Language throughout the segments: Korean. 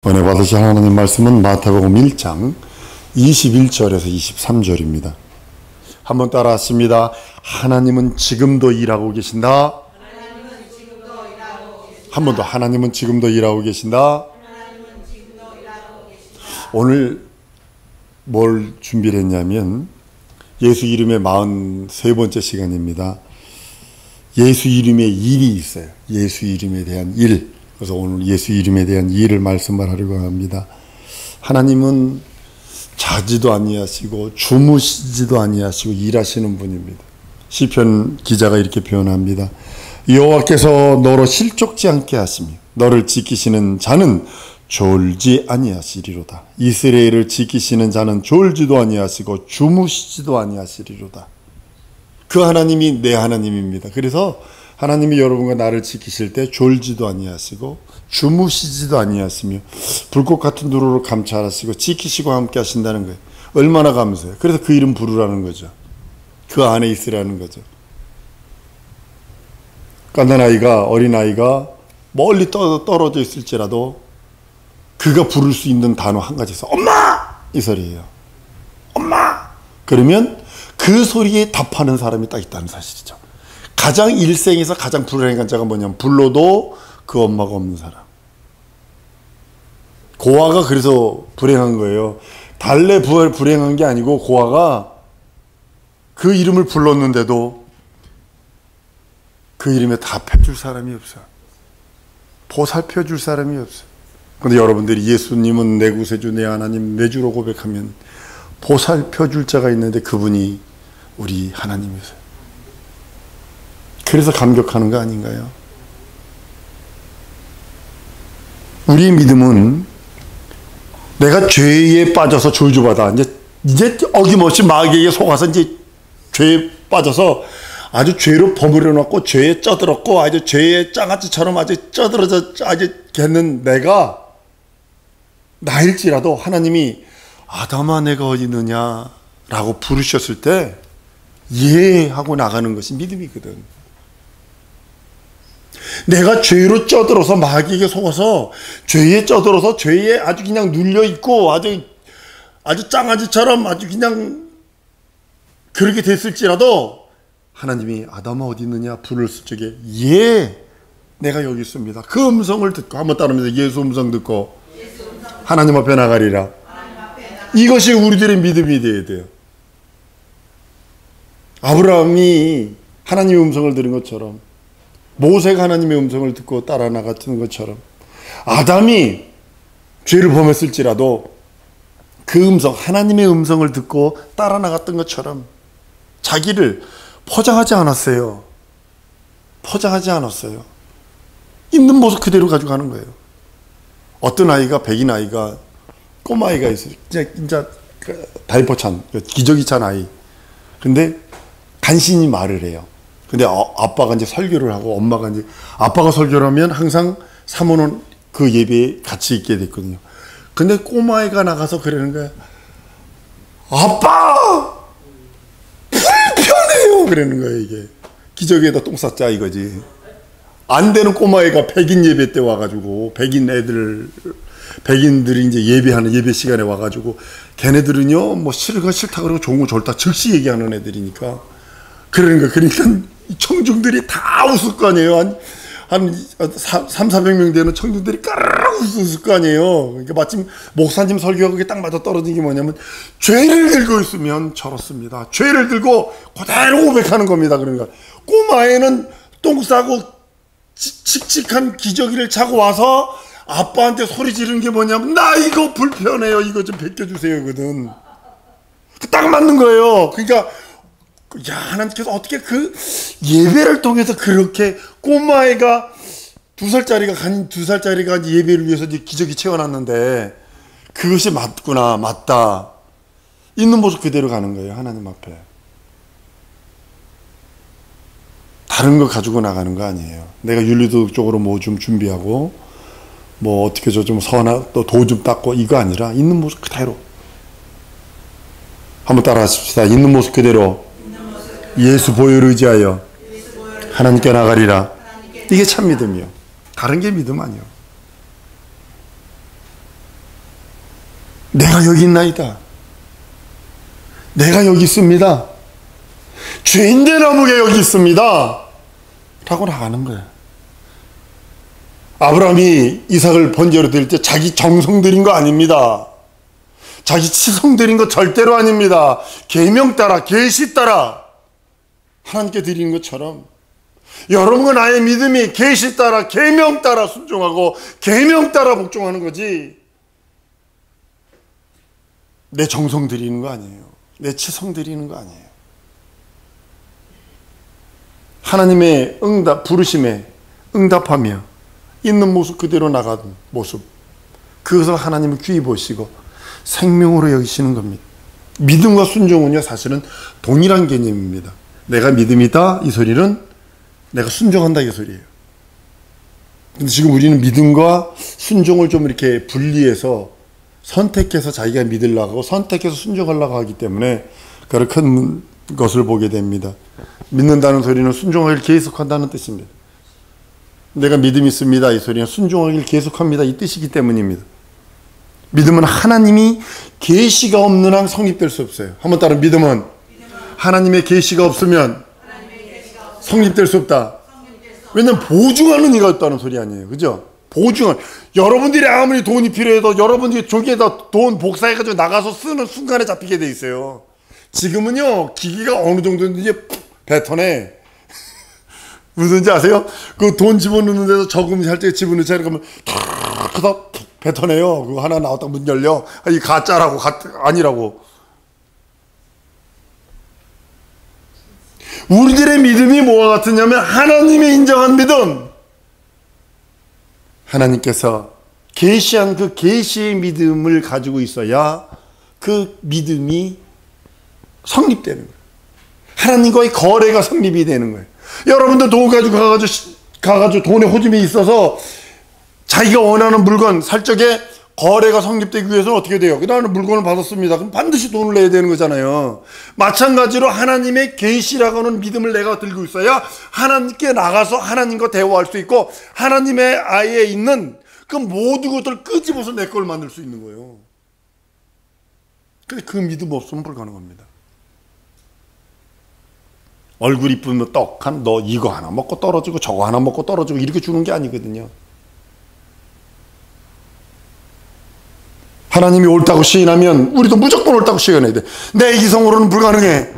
은혜 받으실 하나님 말씀은 마태복음 1장 21절에서 23절입니다. 한번 따라 하십니다. 하나님은 지금도 일하고 계신다. 한 번 더. 하나님은 지금도 일하고 계신다. 오늘 뭘 준비를 했냐면 예수 이름의 43번째 시간입니다. 예수 이름의 일이 있어요. 예수 이름에 대한 일. 그래서 오늘 예수 이름에 대한 일을 말씀을 하려고 합니다. 하나님은 자지도 아니하시고 주무시지도 아니하시고 일하시는 분입니다. 시편 기자가 이렇게 표현합니다. 여호와께서 너로 실족지 않게 하시며 너를 지키시는 자는 졸지 아니하시리로다. 이스라엘을 지키시는 자는 졸지도 아니하시고 주무시지도 아니하시리로다. 그 하나님이 내 하나님입니다. 그래서 하나님이 여러분과 나를 지키실 때 졸지도 아니하시고 주무시지도 아니하시며 불꽃 같은 누루로 감찰하시고 지키시고 함께 하신다는 거예요. 얼마나 감사해요. 그래서 그 이름 부르라는 거죠. 그 안에 있으라는 거죠. 갓난아이가, 어린아이가 멀리 떨어져 있을지라도 그가 부를 수 있는 단어 한 가지 있어. 엄마! 이 소리예요. 엄마! 그러면 그 소리에 답하는 사람이 딱 있다는 사실이죠. 가장 일생에서 가장 불행한 자가 뭐냐면 불러도 그 엄마가 없는 사람. 고아가 그래서 불행한 거예요. 달래 불행한 게 아니고 고아가 그 이름을 불렀는데도 그 이름에 답해줄 사람이 없어요. 보살펴줄 사람이 없어요. 그런데 여러분들이 예수님은 내 구세주 내 하나님 내 주로 고백하면 보살펴줄 자가 있는데 그분이 우리 하나님이세요. 그래서 감격하는 거 아닌가요? 우리의 믿음은 내가 죄에 빠져서 저주받아 이제 어김없이 마귀에게 속아서 이제 죄에 빠져서 아주 죄로 버무려 놓고 죄에 쩌들었고 아주 죄의 장아찌처럼 아주 쩌들어져 아주 겠는 내가 나일지라도 하나님이 아담아 내가 어디 있느냐 라고 부르셨을 때 예 하고 나가는 것이 믿음이거든. 내가 죄로 쩌들어서 마귀에게 속아서 죄에 쩌들어서 죄에 아주 그냥 눌려있고 아주 짱아지처럼 아주 그냥 그렇게 됐을지라도 하나님이 아담아 어디 있느냐 부르실 적에 예 내가 여기 있습니다. 그 음성을 듣고 한번 따르면서 예수 음성 듣고 하나님 앞에 나가리라. 이것이 우리들의 믿음이 되어야 돼요. 아브라함이 하나님의 음성을 들은 것처럼 모세가 하나님의 음성을 듣고 따라 나갔던 것처럼 아담이 죄를 범했을지라도 그 음성 하나님의 음성을 듣고 따라 나갔던 것처럼 자기를 포장하지 않았어요. 포장하지 않았어요. 있는 모습 그대로 가지고 가는 거예요. 어떤 아이가 백인 아이가 꼬마아이가 있어요. 진짜 다이퍼 찬 기저귀 찬 아이. 근데 간신히 말을 해요. 근데 아빠가 이제 설교를 하고 엄마가 이제 아빠가 설교를 하면 항상 사모는 그 예배에 같이 있게 됐거든요. 근데 꼬마아이가 나가서 그러는 거야. 아빠! 불편해요! 그러는 거예요, 이게. 기저귀에다 똥 쌌자 이거지. 안 되는 꼬마애가 백인 예배 때 와가지고 백인들이 이제 예배하는 예배 시간에 와가지고 걔네들은요 뭐 싫다 그러고 좋은 거 좋다 즉시 얘기하는 애들이니까 그러니까 청중들이 다 웃을 거 아니에요. 한 300-400명 되는 청중들이 까르르 웃을 거 아니에요. 그러니까 마침 목사님 설교하고 딱 맞아 떨어진 게 뭐냐면 죄를 들고 있으면 저렇습니다. 죄를 들고 그대로 고백하는 겁니다. 그러니까 꼬마애는 똥 싸고 칙칙한 기저귀를 차고 와서 아빠한테 소리 지르는 게 뭐냐면 나 이거 불편해요. 이거 좀 벗겨주세요. 거든. 딱 맞는 거예요. 그러니까 야, 하나님께서 어떻게 그 예배를 통해서 그렇게 꼬마애가 2살짜리가 예배를 위해서 이제 기저귀 채워놨는데 그것이 맞구나, 맞다. 있는 모습 그대로 가는 거예요. 하나님 앞에. 다른 거 가지고 나가는 거 아니에요. 내가 윤리도덕적으로 뭐 좀 준비하고 뭐 어떻게 저 좀 서나 또 도 좀 닦고 이거 아니라 있는 모습 그대로. 한번 따라 하십시다. 있는 모습 그대로. 예수 보혈을 의지하여 하나님께 나가리라. 이게 참 믿음이요. 다른 게 믿음 아니요. 내가 여기 있나이다. 내가 여기 있습니다. 죄인된 나무가 여기 있습니다. 라고 나가는 거예요. 아브라함이 이삭을 번제로 드릴 때 자기 정성 드린 거 아닙니다. 자기 치성 드린 거 절대로 아닙니다. 계명 따라, 계시 따라 하나님께 드리는 것처럼 여러분과 나의 믿음이 계시 따라, 계명 따라 순종하고 계명 따라 복종하는 거지, 내 정성 드리는 거 아니에요. 내 치성 드리는 거 아니에요. 하나님의 부르심에 응답하며 있는 모습 그대로 나가는 모습, 그것을 하나님은 귀히 보시고 생명으로 여기시는 겁니다. 믿음과 순종은요, 사실은 동일한 개념입니다. 내가 믿음이다 이 소리는 내가 순종한다 이 소리예요. 근데 지금 우리는 믿음과 순종을 좀 이렇게 분리해서 선택해서 자기가 믿으려고 하고 선택해서 순종하려고 하기 때문에 그런 큰 것을 보게 됩니다. 믿는다는 소리는 순종하기를 계속한다는 뜻입니다. 내가 믿음이 있습니다 이 소리는 순종하기를 계속합니다 이 뜻이기 때문입니다. 믿음은 하나님이 계시가 없는 한 성립될 수 없어요. 한번 따라, 믿음은 하나님의 계시가 없으면 성립될 수 없다. 왜냐면 보증하는 이가 있다는 소리 아니에요. 그죠? 보증은, 여러분들이 아무리 돈이 필요해도 여러분들이 조기에다 돈 복사해가지고 나가서 쓰는 순간에 잡히게 돼 있어요. 지금은요, 기기가 어느 정도인지 뱉어내. 무슨지 아세요? 그 돈 집어넣는 데서 저금 할 때 집어넣지 않으면 탁 뱉어내요. 그거 하나 나왔다가 문 열려. 이 가짜라고, 아니라고. 우리들의 믿음이 뭐와 같으냐면 하나님의 인정한 믿음. 하나님께서 계시한 그 계시의 믿음을 가지고 있어야 그 믿음이 성립되는 거예요. 하나님과의 거래가 성립이 되는 거예요. 여러분들 돈 가지고 가가지고 돈에 호집이 있어서 자기가 원하는 물건 살 적에 거래가 성립되기 위해서는 어떻게 돼요? 나는 물건을 받았습니다. 그럼 반드시 돈을 내야 되는 거잖아요. 마찬가지로 하나님의 계시라고 하는 믿음을 내가 들고 있어야 하나님께 나가서 하나님과 대화할 수 있고 하나님의 아이에 있는 그 모든 것들을 끄집어서 내 걸 만들 수 있는 거예요. 근데 그 믿음 없으면 불가능합니다. 얼굴 이쁘면 떡한 너 이거 하나 먹고 떨어지고 저거 하나 먹고 떨어지고 이렇게 주는 게 아니거든요. 하나님이 옳다고 시인하면 우리도 무조건 옳다고 시인해야 돼. 내 이성으로는 불가능해.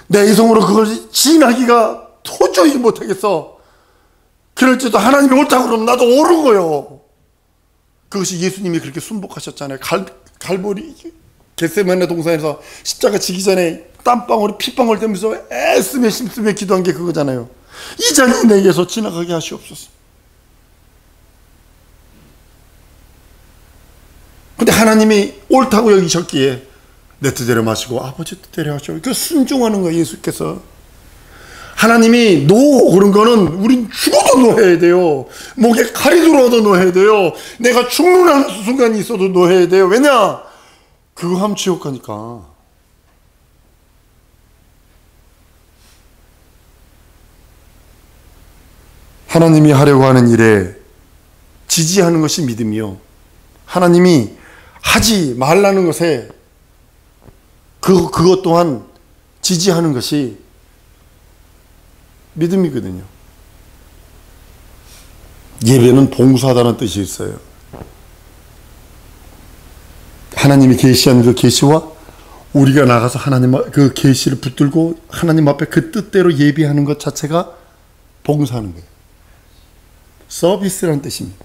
내 이성으로 그걸 시인하기가 도저히 못하겠어. 그럴지도 하나님이 옳다고 그러면 나도 옳은 거예요. 그것이 예수님이 그렇게 순복하셨잖아요. 갈보리 겟세마네 동산에서 십자가 지기 전에 땀방울이 핏방울 되면서 애쓰며 힘쓰며 기도한 게 그거잖아요. 이 잔이 내게서 지나가게 하시옵소서. 근데 하나님이 옳다고 여기셨기에 내 뜻대로 마시고 아버지 뜻대로 하시오. 그 순종하는 거예요. 예수께서. 하나님이 노 그런 거는 우린 죽어도 노해야 돼요. 목에 칼이 들어와도 노해야 돼요. 내가 죽는 순간이 있어도 노해야 돼요. 왜냐? 그거 하면 지옥 가니까. 하나님이 하려고 하는 일에 지지하는 것이 믿음이요. 하나님이 하지 말라는 것에 그것 또한 지지하는 것이 믿음이거든요. 예배는 봉사하다는 뜻이 있어요. 하나님이 계시한 그 계시와 우리가 나가서 하나님 그 계시를 붙들고 하나님 앞에 그 뜻대로 예배하는 것 자체가 봉사하는 거예요. 서비스라는 뜻입니다.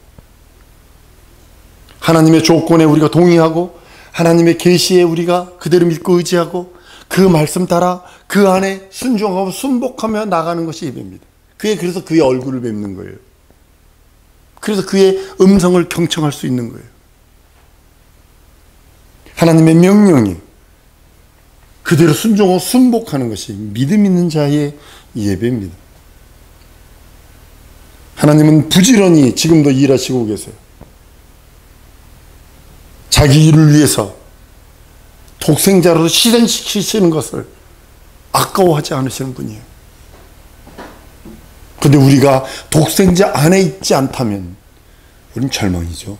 하나님의 조건에 우리가 동의하고 하나님의 계시에 우리가 그대로 믿고 의지하고 그 말씀 따라 그 안에 순종하고 순복하며 나가는 것이 예배입니다. 그래서 그의 얼굴을 뵙는 거예요. 그래서 그의 음성을 경청할 수 있는 거예요. 하나님의 명령이 그대로 순종하고 순복하는 것이 믿음 있는 자의 예배입니다. 하나님은 부지런히 지금도 일하시고 계세요. 자기 일을 위해서 독생자로 희생시키시는 것을 아까워하지 않으시는 분이에요. 그런데 우리가 독생자 안에 있지 않다면 우리는 절망이죠.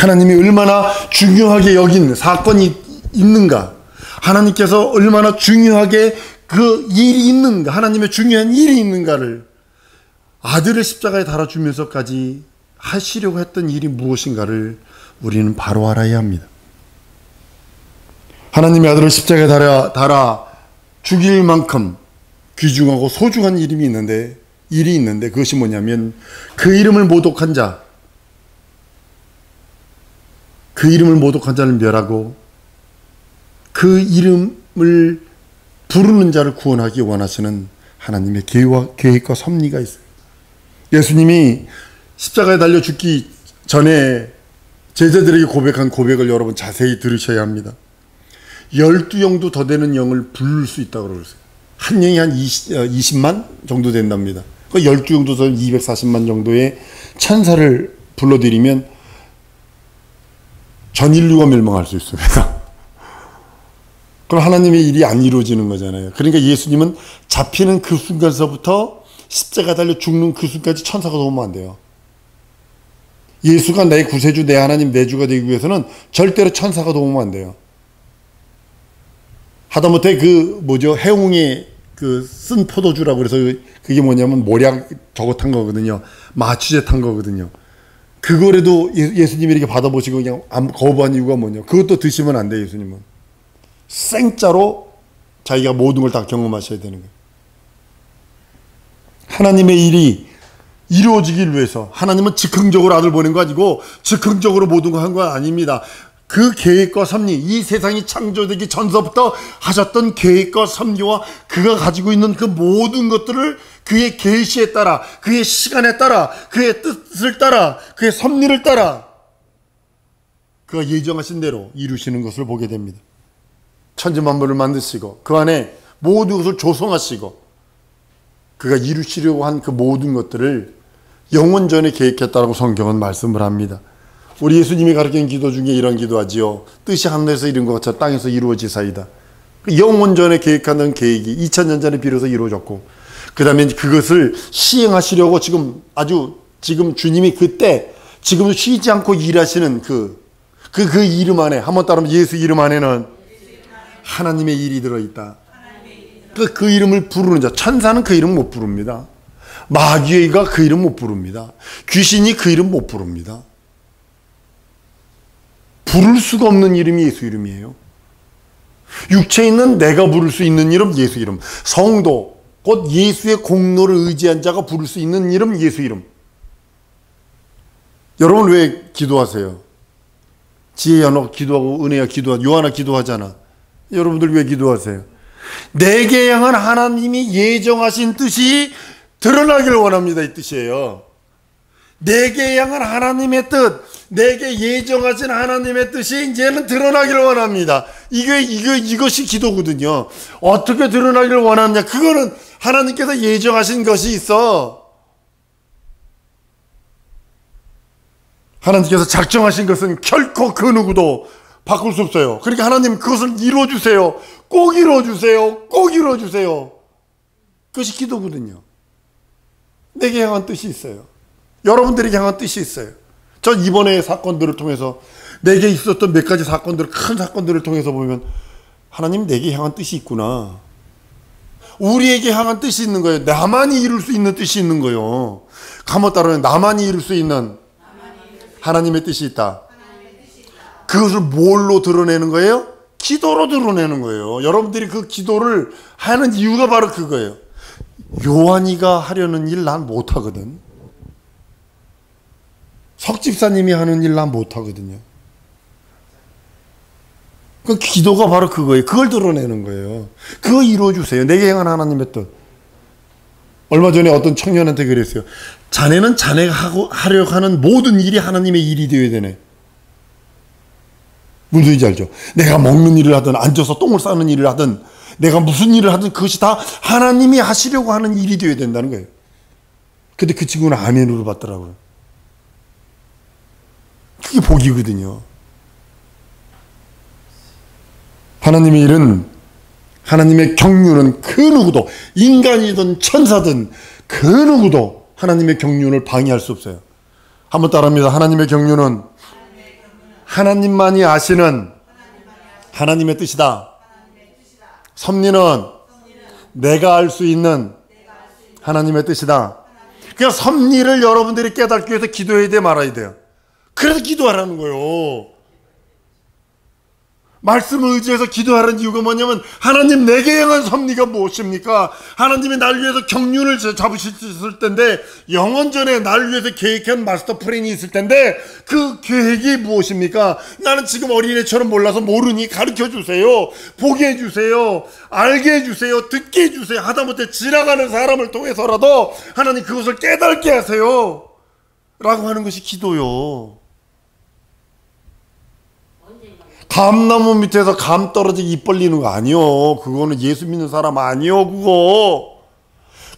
하나님이 얼마나 중요하게 여긴 사건이 있는가, 하나님께서 얼마나 중요하게 그 일이 있는가, 하나님의 중요한 일이 있는가를 아들을 십자가에 달아주면서까지 하시려고 했던 일이 무엇인가를 우리는 바로 알아야 합니다. 하나님의 아들을 십자가에 달아 죽일 만큼 귀중하고 소중한 일이 있는데 그것이 뭐냐면 그 이름을 모독한 자를 멸하고 그 이름을 부르는 자를 구원하기 원하시는 하나님의 계획과 섭리가 있어요. 예수님이 십자가에 달려 죽기 전에 제자들에게 고백한 고백을 여러분 자세히 들으셔야 합니다. 12영도 더 되는 영을 부를 수 있다고 그러세요. 한 영이 한 20만 정도 된답니다. 12영도 더 240만 정도의 천사를 불러들이면 전 인류가 멸망할 수 있습니다. 그럼 하나님의 일이 안 이루어지는 거잖아요. 그러니까 예수님은 잡히는 그 순간서부터 십자가 달려 죽는 그 순간까지 천사가 도우면 안 돼요. 예수가 내 구세주, 내 하나님, 내 주가 되기 위해서는 절대로 천사가 도우면 안 돼요. 하다못해 해웅이 쓴 포도주라고 그래서 그게 뭐냐면 모략 저거 탄 거거든요. 마취제 탄 거거든요. 그거라도 예수님이 이렇게 받아보시고 그냥 거부한 이유가 뭐냐. 그것도 드시면 안 돼요, 예수님은. 생짜로 자기가 모든 걸 다 경험하셔야 되는 거예요. 하나님의 일이 이루어지길 위해서 하나님은 즉흥적으로 아들 보낸 거 아니고 즉흥적으로 모든 거 한 거 아닙니다. 그 계획과 섭리, 이 세상이 창조되기 전서부터 하셨던 계획과 섭리와 그가 가지고 있는 그 모든 것들을 그의 계시에 따라, 그의 시간에 따라, 그의 뜻을 따라, 그의 섭리를 따라 그가 예정하신 대로 이루시는 것을 보게 됩니다. 천지만물을 만드시고 그 안에 모든 것을 조성하시고 그가 이루시려고 한 그 모든 것들을 영원전에 계획했다라고 성경은 말씀을 합니다. 우리 예수님이 가르친 기도 중에 이런 기도하지요. 뜻이 하늘에서 이룬 것 같아 땅에서 이루어지사이다. 영원전에 계획하는 계획이 2000년 전에 비로소 이루어졌고 그 다음에 그것을 시행하시려고 지금 주님이 그때 지금 쉬지 않고 일하시는 그 이름 안에, 한번 따르면 예수 이름 안에는 하나님의 일이 들어있다. 그 이름을 부르는 자, 천사는 그 이름 못 부릅니다. 마귀가 그 이름 못 부릅니다. 귀신이 그 이름 못 부릅니다. 부를 수가 없는 이름이 예수 이름이에요. 육체에 있는 내가 부를 수 있는 이름 예수 이름. 성도, 곧 예수의 공로를 의지한 자가 부를 수 있는 이름 예수 이름. 여러분 왜 기도하세요? 지혜야 너 기도하고 은혜야 기도하고 요한아 기도하잖아. 여러분들 왜 기도하세요? 내게 향한 하나님이 예정하신 뜻이 드러나기를 원합니다. 이 뜻이에요. 내게 향한 하나님의 뜻, 내게 예정하신 하나님의 뜻이 이제는 드러나기를 원합니다. 이것이 기도거든요. 어떻게 드러나기를 원하느냐? 그거는 하나님께서 예정하신 것이 있어. 하나님께서 작정하신 것은 결코 그 누구도 바꿀 수 없어요. 그러니까 하나님 그것을 이루어주세요. 꼭 이루어주세요. 꼭 이루어주세요. 그것이 기도거든요. 내게 향한 뜻이 있어요. 여러분들에게 향한 뜻이 있어요. 전 이번에 사건들을 통해서 내게 있었던 몇 가지 사건들, 큰 사건들을 통해서 보면 하나님 내게 향한 뜻이 있구나. 우리에게 향한 뜻이 있는 거예요. 나만이 이룰 수 있는 뜻이 있는 거예요. 가만 따르면 나만이 이룰 수 있는 하나님의 뜻이 있다. 그것을 뭘로 드러내는 거예요? 기도로 드러내는 거예요. 여러분들이 그 기도를 하는 이유가 바로 그거예요. 요한이가 하려는 일 난 못하거든. 석집사님이 하는 일 난 못하거든요. 그 기도가 바로 그거예요. 그걸 드러내는 거예요. 그거 이루어주세요. 내게 향한 하나님의 뜻. 얼마 전에 어떤 청년한테 그랬어요. 자네는 자네가 하려고 하는 모든 일이 하나님의 일이 되어야 되네. 무슨 소리인지 알죠? 내가 먹는 일을 하든 앉아서 똥을 싸는 일을 하든 내가 무슨 일을 하든 그것이 다 하나님이 하시려고 하는 일이 되어야 된다는 거예요. 근데 그 친구는 아멘으로 받더라고요. 그게 복이거든요. 하나님의 일은, 하나님의 경륜은 그 누구도, 인간이든 천사든 그 누구도 하나님의 경륜을 방해할 수 없어요. 한번 따라합니다. 하나님의 경륜은 하나님만이 아시는 하나님의 뜻이다. 섭리는 내가 알 수 있는 하나님의 뜻이다. 그러니까 섭리를 여러분들이 깨닫기 위해서 기도해야 돼, 말아야 돼요. 그래서 기도하라는 거예요. 말씀을 의지해서 기도하는 이유가 뭐냐면, 하나님 내게 향한 섭리가 무엇입니까? 하나님이 날 위해서 경륜을 잡으셨을 텐데, 영원전에 날 위해서 계획한 마스터 플랜이 있을 텐데, 그 계획이 무엇입니까? 나는 지금 어린애처럼 몰라서 모르니 가르쳐 주세요. 보게 해주세요. 알게 해주세요. 듣게 해주세요. 하다못해 지나가는 사람을 통해서라도 하나님 그것을 깨닫게 하세요. 라고 하는 것이 기도요. 감나무 밑에서 감 떨어지게 입 벌리는 거 아니요. 그거는 예수 믿는 사람 아니요. 그거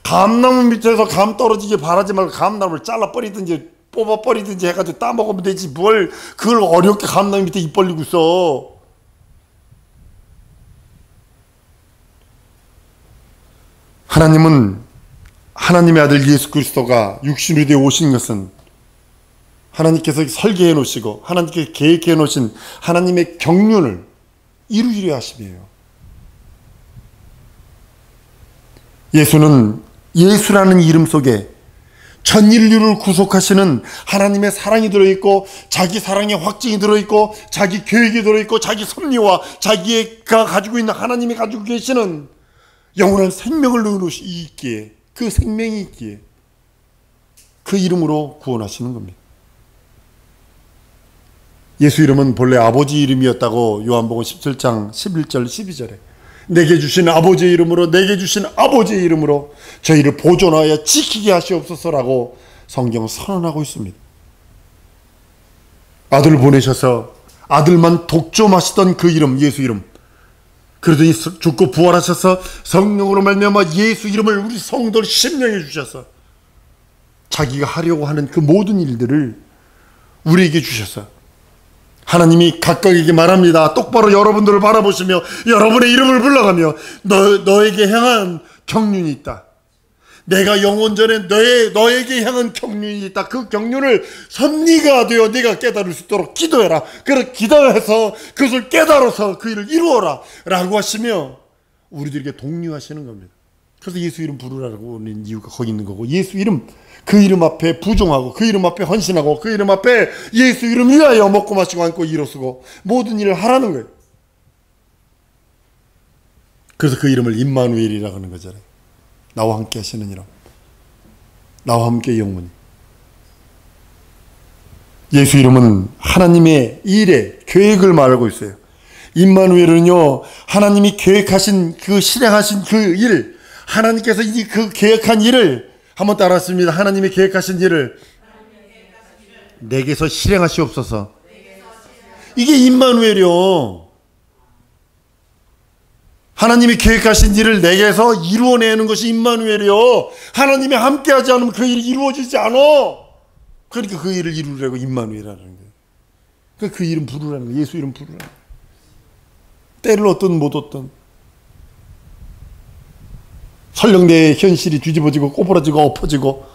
감나무 밑에서 감 떨어지게 바라지 말고 감나무를 잘라 버리든지 뽑아 버리든지 해가지고 따먹으면 되지, 뭘 그걸 어렵게 감나무 밑에 입 벌리고 있어. 하나님은, 하나님의 아들 예수 그리스도가 육신이 되어 오신 것은 하나님께서 설계해 놓으시고 하나님께서 계획해 놓으신 하나님의 경륜을 이루려 하심이에요. 예수는 예수라는 이름 속에 전 인류를 구속하시는 하나님의 사랑이 들어있고, 자기 사랑의 확증이 들어있고, 자기 계획이 들어있고, 자기 섭리와 자기가 가지고 있는 하나님이 가지고 계시는 영원한 생명을 넣어놓으시기에, 그 생명이 있기에 그 이름으로 구원하시는 겁니다. 예수 이름은 본래 아버지 이름이었다고 요한복음 17장 11절 12절에 내게 주신 아버지의 이름으로, 내게 주신 아버지의 이름으로 저희를 보존하여 지키게 하시옵소서라고 성경은 선언하고 있습니다. 아들을 보내셔서 아들만 독점하시던 그 이름, 예수 이름, 그러더니 죽고 부활하셔서 성령으로 말미암아 예수 이름을 우리 성도를 심령해 주셔서 자기가 하려고 하는 그 모든 일들을 우리에게 주셔서 하나님이 각각에게 말합니다. 똑바로 여러분들을 바라보시며 여러분의 이름을 불러가며 너에게 향한 경륜이 있다. 내가 영원전에 너에게 향한 경륜이 있다. 그 경륜을 섭리가 되어 네가 깨달을 수 있도록 기도해라. 그래서 기도해서 그것을 깨달아서 그 일을 이루어라 라고 하시며 우리들에게 독려하시는 겁니다. 그래서 예수 이름 부르라고 하는 이유가 거기 있는 거고, 예수 이름, 그 이름 앞에 부종하고 그 이름 앞에 헌신하고 그 이름 앞에 예수 이름 위하여 먹고 마시고 앉고 일어서고 모든 일을 하라는 거예요. 그래서 그 이름을 임마누엘이라고 하는 거잖아요. 나와 함께 하시는 이름, 나와 함께 영원히. 예수 이름은 하나님의 일의 계획을 말하고 있어요. 임마누엘은요, 하나님이 계획하신 그 실행하신 그 일, 하나님께서 그 계획한 일을 한번 따라했습니다. 하나님이 계획하신 일을 내게서 실행하시옵소서. 이게 임마누엘이요. 하나님이 계획하신 일을 내게서 이루어내는 것이 임마누엘이요. 하나님이 함께하지 않으면 그 일이 이루어지지 않아. 그러니까 그 일을 이루려고 임마누엘이라는 거예요. 그러니까 그 이름 부르라는 거예요. 예수 이름 부르라는 거예요. 때를 얻든 못 얻든 설령대의 현실이 뒤집어지고 꼬부라지고 엎어지고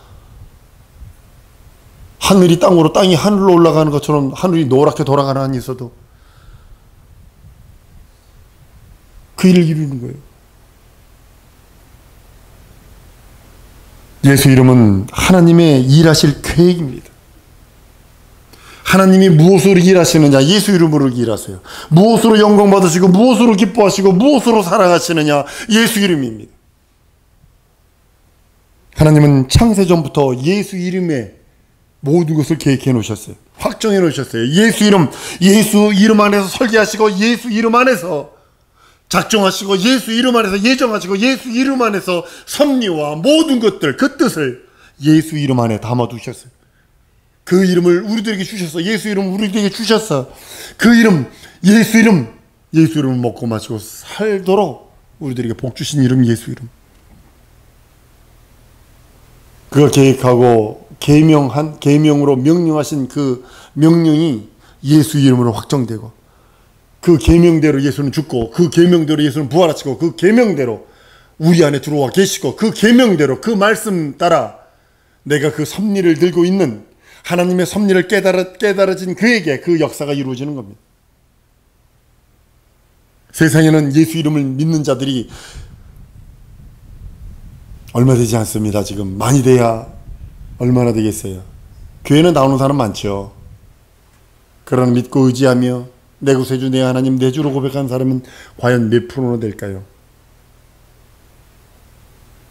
하늘이 땅으로, 땅이 하늘로 올라가는 것처럼 하늘이 노랗게 돌아가는 한이 있어도 그 일을 이루는 거예요. 예수 이름은 하나님의 일하실 계획입니다. 하나님이 무엇으로 일하시느냐? 예수 이름으로 일하세요. 무엇으로 영광 받으시고 무엇으로 기뻐하시고 무엇으로 사랑하시느냐? 예수 이름입니다. 하나님은 창세전부터 예수 이름에 모든 것을 계획해 놓으셨어요. 확정해 놓으셨어요. 예수 이름 안에서 설계하시고 예수 이름 안에서 작정하시고 예수 이름 안에서 예정하시고 예수 이름 안에서 섭리와 모든 것들, 그 뜻을 예수 이름 안에 담아두셨어요. 그 이름을 우리들에게 주셔서, 예수 이름을 우리들에게 주셔서 그 이름, 예수 이름을 먹고 마시고 살도록 우리들에게 복 주신 이름, 예수 이름. 그걸 계획하고 계명으로 명령하신 그 명령이 예수 이름으로 확정되고, 그 계명대로 예수는 죽고, 그 계명대로 예수는 부활하시고, 그 계명대로 우리 안에 들어와 계시고, 그 계명대로 그 말씀 따라 내가 그 섭리를 들고 있는 하나님의 섭리를 깨달아진 그에게 그 역사가 이루어지는 겁니다. 세상에는 예수 이름을 믿는 자들이 얼마 되지 않습니다. 지금 많이 돼야 얼마나 되겠어요. 교회는 나오는 사람 많죠. 그러나 믿고 의지하며 내 구세주 내 하나님 내 주로 고백한 사람은 과연 몇 프로나 될까요?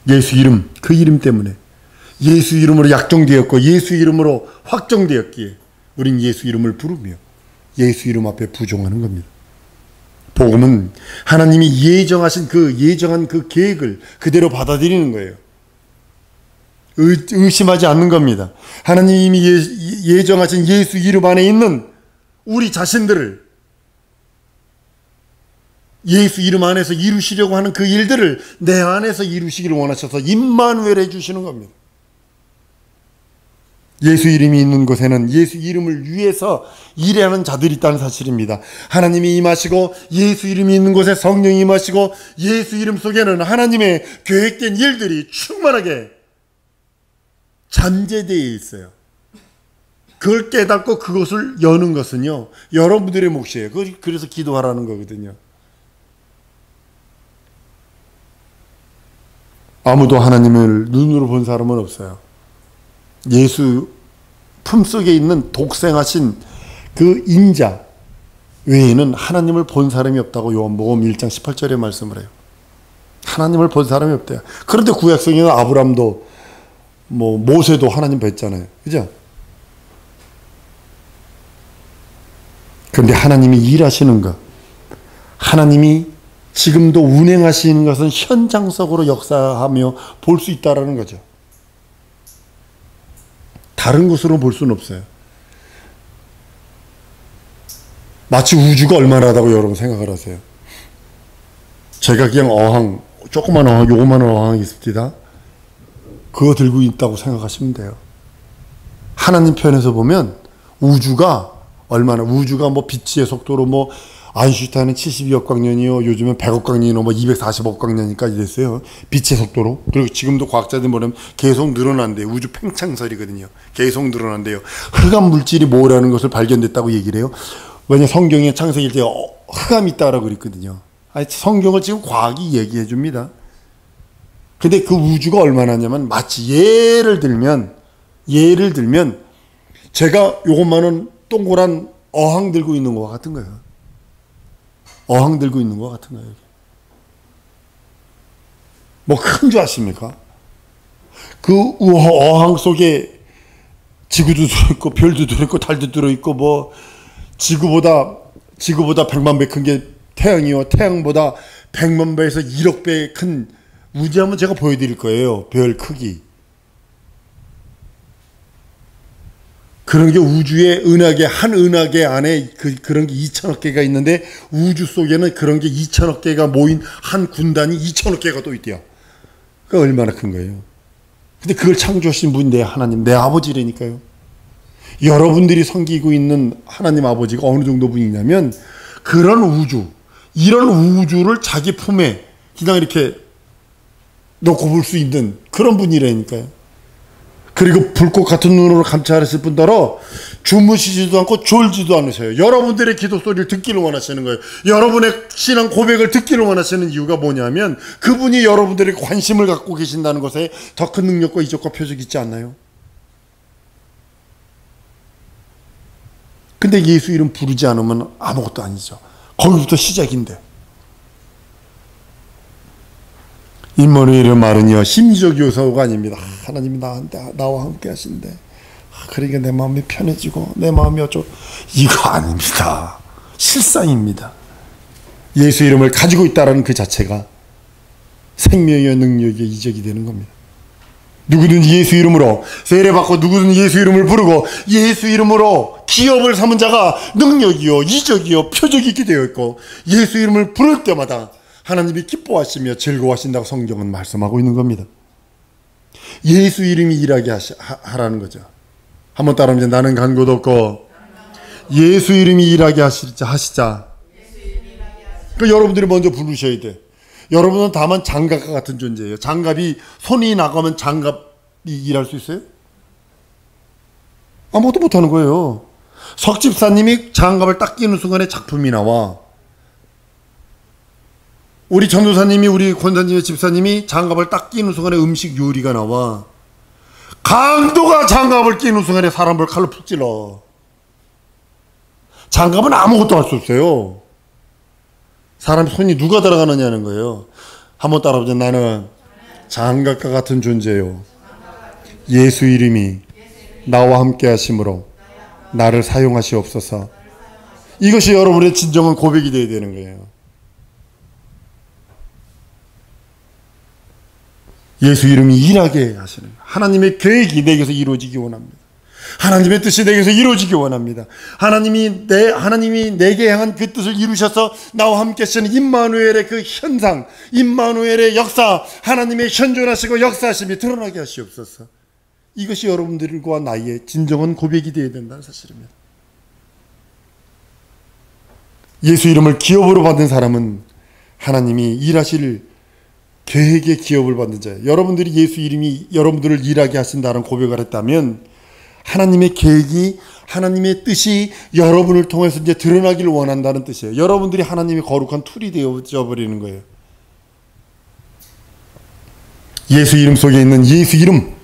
예수 이름, 그 이름 때문에 예수 이름으로 약정되었고 예수 이름으로 확정되었기에 우린 예수 이름을 부르며 예수 이름 앞에 부종하는 겁니다. 복음은 하나님이 예정한 그 계획을 그대로 받아들이는 거예요. 의심하지 않는 겁니다. 하나님이 예정하신 예수 이름 안에 있는 우리 자신들을 예수 이름 안에서 이루시려고 하는 그 일들을 내 안에서 이루시기를 원하셔서 임마누엘 해주시는 겁니다. 예수 이름이 있는 곳에는 예수 이름을 위해서 일하는 자들이 있다는 사실입니다. 하나님이 임하시고 예수 이름이 있는 곳에 성령이 임하시고 예수 이름 속에는 하나님의 계획된 일들이 충만하게 잠재되어 있어요. 그걸 깨닫고 그것을 여는 것은요, 여러분들의 몫이에요. 그래서 기도하라는 거거든요. 아무도 하나님을 눈으로 본 사람은 없어요. 예수 품속에 있는 독생하신 그 인자 외에는 하나님을 본 사람이 없다고 요한복음 1장 18절에 말씀을 해요. 하나님을 본 사람이 없대요. 그런데 구약성에는 아브람도 모세도 하나님 뵀잖아요. 그죠? 그런데 하나님이 일하시는 것, 하나님이 지금도 운행하시는 것은 현장적으로 역사하며 볼 수 있다는 거죠. 다른 곳으로 볼 수는 없어요. 마치 우주가 얼마나 하다고 여러분 생각을 하세요. 제가 그냥 어항, 조그만 어항, 요만한 어항이 있습니다. 그거 들고 있다고 생각하시면 돼요. 하나님 편에서 보면 우주가 빛의 속도로 아인슈타인은 72억 광년이요. 요즘은 100억 광년이요. 240억 광년까지 됐어요. 빛의 속도로. 그리고 지금도 과학자들이 뭐냐면 계속 늘어난대요. 우주 팽창설이거든요. 계속 늘어난대요. 흑암 물질이 뭐라는 것을 발견됐다고 얘기를 해요. 왜냐 성경에 창세기 때 흑암이 있다라고 그랬거든요. 성경을 지금 과학이 얘기해 줍니다. 근데 그 우주가 얼마나냐면 마치 예를 들면 제가 요것만은 동그란 어항 들고 있는 것과 같은 거예요. 어항 들고 있는 것 같은 거예요. 큰 줄 아십니까? 그 어항 속에 지구도 들어있고 별도 들어있고 달도 들어있고 지구보다 100만 배 큰 게 태양이요. 태양보다 100만 배에서 1억 배 큰 우주 한번 제가 보여드릴 거예요. 별 크기. 그런 게 우주의 한 은하계 안에 그런 게 2천억 개가 있는데 우주 속에는 그런 게 2천억 개가 모인 한 군단이 2천억 개가 또 있대요. 그러니까 얼마나 큰 거예요. 근데 그걸 창조하신 분이 내 하나님, 내 아버지라니까요. 여러분들이 섬기고 있는 하나님 아버지가 어느 정도 분이냐면 그런 이런 우주를 자기 품에 그냥 이렇게 놓고 볼 수 있는 그런 분이라니까요. 그리고 불꽃 같은 눈으로 감찰하실 뿐더러 주무시지도 않고 졸지도 않으셔요. 여러분들의 기도 소리를 듣기를 원하시는 거예요. 여러분의 신앙 고백을 듣기를 원하시는 이유가 뭐냐면 그분이 여러분들에게 관심을 갖고 계신다는 것에 더 큰 능력과 이적과 표적이 있지 않나요? 근데 예수 이름 부르지 않으면 아무것도 아니죠. 거기부터 시작인데. 임마누엘의 말은요, 심리적 요소가 아닙니다. 하나님이 나와 함께 하신대. 그러니까 내 마음이 편해지고 내 마음이 이거 아닙니다. 실상입니다. 예수 이름을 가지고 있다는 그 자체가 생명의 능력의 이적이 되는 겁니다. 누구든지 예수 이름으로 세례받고 누구든지 예수 이름을 부르고 예수 이름으로 기업을 삼은 자가 능력이요 이적이요 표적이 있게 되어 있고 예수 이름을 부를 때마다 하나님이 기뻐하시며 즐거워하신다고 성경은 말씀하고 있는 겁니다. 예수 이름이 일하게 하라는 거죠. 한번 따라하면 나는 간 곳 없고 예수 이름이 일하게 하시자. 그러니까 여러분들이 먼저 부르셔야 돼. 여러분은 다만 장갑과 같은 존재예요. 장갑이 손이 나가면 장갑이 일할 수 있어요? 아무것도 못하는 거예요. 석 집사님이 장갑을 딱 끼는 순간에 작품이 나와. 우리 전도사님이, 우리 권사님의 집사님이 장갑을 딱 끼는 순간에 음식 요리가 나와. 강도가 장갑을 끼는 순간에 사람을 칼로 푹 찔러. 장갑은 아무것도 할 수 없어요. 사람 손이 누가 들어가느냐는 거예요. 한번 따라보자. 나는 장갑과 같은 존재요. 예수 이름이 나와 함께 하심으로 나를 사용하시옵소서. 이것이 여러분의 진정한 고백이 되어야 되는 거예요. 예수 이름이 일하게 하시는 거예요. 하나님의 계획이 내게서 이루어지기 원합니다. 하나님의 뜻이 내게서 이루어지기 원합니다. 하나님이 내게 향한 그 뜻을 이루셔서 나와 함께 하시는 임마누엘의 그 현상, 임마누엘의 역사, 하나님의 현존하시고 역사하심이 드러나게 하시옵소서. 이것이 여러분들과 나의 진정한 고백이 되어야 된다는 사실입니다. 예수 이름을 기업으로 받은 사람은 하나님이 일하실 계획의 기업을 받는 자예요. 여러분들이 예수 이름이 여러분들을 일하게 하신다는 고백을 했다면 하나님의 계획이, 하나님의 뜻이 여러분을 통해서 이제 드러나기를 원한다는 뜻이에요. 여러분들이 하나님의 거룩한 툴이 되어져 버리는 거예요. 예수 이름 속에 있는 예수 이름,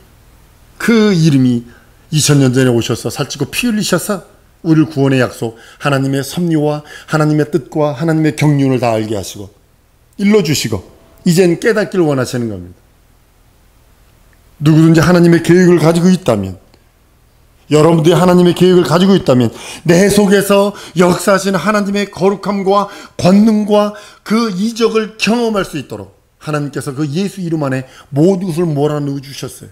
그 이름이 2000년 전에 오셔서 살찌고 피 흘리셔서 우리를 구원의 약속, 하나님의 섭리와 하나님의 뜻과 하나님의 경륜을 다 알게 하시고 일러주시고 이젠 깨닫기를 원하시는 겁니다. 누구든지 하나님의 계획을 가지고 있다면, 여러분들이 하나님의 계획을 가지고 있다면 내 속에서 역사하시는 하나님의 거룩함과 권능과 그 이적을 경험할 수 있도록 하나님께서 그 예수 이름 안에 모든 것을 몰아넣어 주셨어요.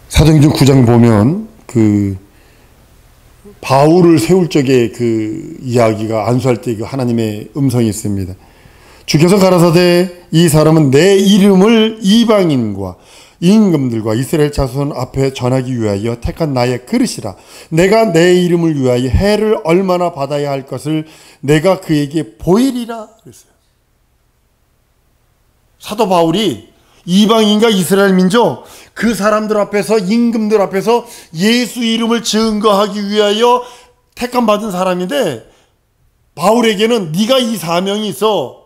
사도행전 9장 보면 그 바울을 세울 적에 그 이야기가, 안수할 때 그 하나님의 음성이 있습니다. 주께서 가라사대 이 사람은 내 이름을 이방인과 임금들과 이스라엘 자손 앞에 전하기 위하여 택한 나의 그릇이라. 내가 내 이름을 위하여 해를 얼마나 받아야 할 것을 내가 그에게 보이리라 그랬어요. 사도 바울이 이방인과 이스라엘 민족, 그 사람들 앞에서, 임금들 앞에서 예수 이름을 증거하기 위하여 택함 받은 사람인데, 바울에게는 네가 이 사명이 있어,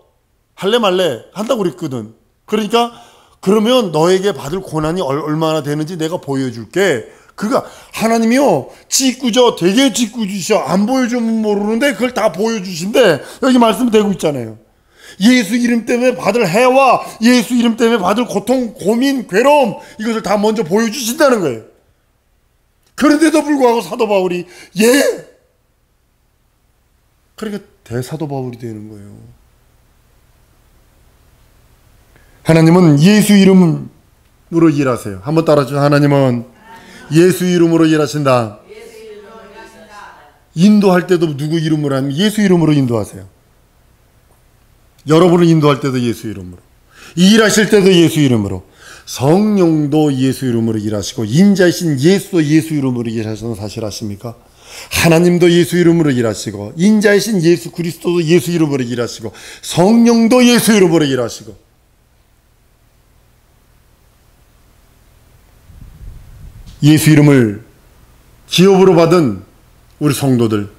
할래 말래 한다고 그랬거든. 그러니까 그러면 너에게 받을 고난이 얼마나 되는지 내가 보여줄게. 그가 하나님이요 짓궂어, 되게 짓궂으셔. 안 보여주면 모르는데 그걸 다 보여주신대. 여기 말씀되고 있잖아요. 예수 이름 때문에 받을 해와 예수 이름 때문에 받을 고통, 고민, 괴로움, 이것을 다 먼저 보여주신다는 거예요. 그런데도 불구하고 사도 바울이 그러니까 대사도 바울이 되는 거예요. 하나님은 예수 이름으로 일하세요. 한번 따라하죠. 하나님은 예수 이름으로 일하신다. 인도할 때도 누구 이름으로 하면 예수 이름으로 인도하세요. 여러분을 인도할 때도 예수 이름으로, 일하실 때도 예수 이름으로, 성령도 예수 이름으로 일하시고 인자이신 예수도 예수 이름으로 일하시는 사실 아십니까? 하나님도 예수 이름으로 일하시고 인자이신 예수 그리스도도 예수 이름으로 일하시고 성령도 예수 이름으로 일하시고. 예수 이름을 기업으로 받은 우리 성도들,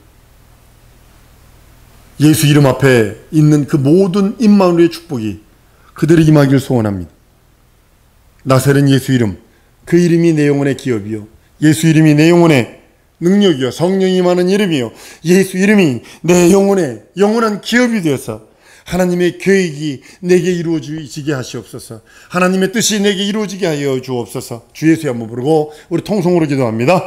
예수 이름 앞에 있는 그 모든 임마누엘의 축복이 그들의 임하기를 소원합니다. 나사렛 예수 이름, 그 이름이 내 영혼의 기업이요, 예수 이름이 내 영혼의 능력이요, 성령이 임하는 이름이요, 예수 이름이 내 영혼의 영원한 기업이 되어서 하나님의 계획이 내게 이루어지게 하시옵소서. 하나님의 뜻이 내게 이루어지게 하여 주옵소서. 주 예수의 한번 부르고 우리 통성으로 기도합니다.